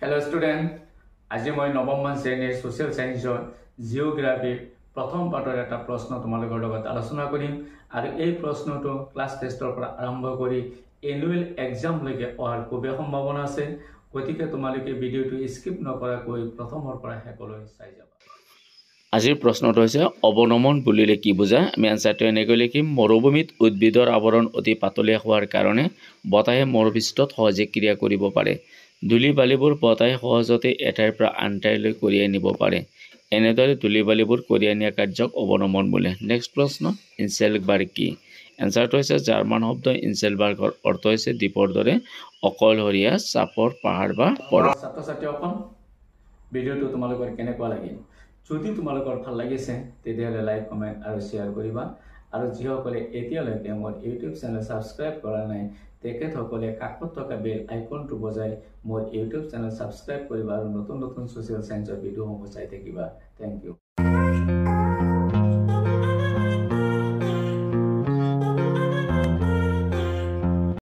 Hello student, আজি মই নৱমমান শ্ৰেণীৰ সোশ্যাল সায়েন্সৰ জিওগ্ৰাফি প্ৰথম পাঠৰ এটা প্ৰশ্ন তোমালোকৰ লগত আলোচনা কৰিম আৰু এই প্ৰশ্নটো ক্লাছ টেষ্টৰ পৰা আৰম্ভ কৰি এনুৱেল এক্সাম লৈকে অহাৰ খুবেই সম্ভাৱনা আছে গতিকে তোমালোকে ভিডিওটো স্কিপ নকৰাকৈ প্ৰথমৰ পৰা শেষলৈ চাই যাবা আজিৰ প্ৰশ্নটো হৈছে অৱনমন বুলিলে কি বুজায় আমি আনসাৰটো এনেকৈ লিখিম মৰুভূমিত উদ্ভিদৰ আৱৰণ অতি পাতলীয়া হোৱাৰ কাৰণে বতাহে মৰুপৃষ্ঠত সহজে ক্ৰিয়া কৰিব পাৰে ধূলি বালিবোৰ বতাহে সহজতে এঠাইৰ পৰা আন ঠাইলৈ কঢ়িয়াই নিব পাৰে এনেদৰে ধূলি বালিবোৰ কঢ়িয়াই নিয়া কাৰ্যক অৱনমন বোলে নেক্সট প্ৰশ্ন ইনসেলবাৰ্গ কি এনসাৰটো হৈছে জাৰ্মান শব্দ ইনসেলবাৰ্গৰ অৰ্থ হৈছে দ্বীপৰ দৰে অকলশৰীয়া চাপৰ পাহাৰ বা পৰ্বত ছাত্ৰ ছাত্ৰীসকল ভিডিওটো তোমালোকৰ কেনেকুৱা লাগিল যদি তোমালোকৰ ভাল লাগিছে তেতিয়াহ'লে লাইক কমেন্ট আৰু শেয়াৰ কৰিবা আৰু যিসকলে এতিয়ালৈকে মোৰ ইউটিউব চেনেল সাবস্ক্ৰাইব কৰা নাই তেখেতসকলে কাষত থকা বেল আইকনটো বজাই মোৰ ইউটিউব চেনেল সাবস্ক্ৰাইব কৰিবা আৰু নতুন নতুন সোশ্যাল সায়েন্সৰ ভিডিওসমূহ চাই থাকিবা থ্যাংক ইউ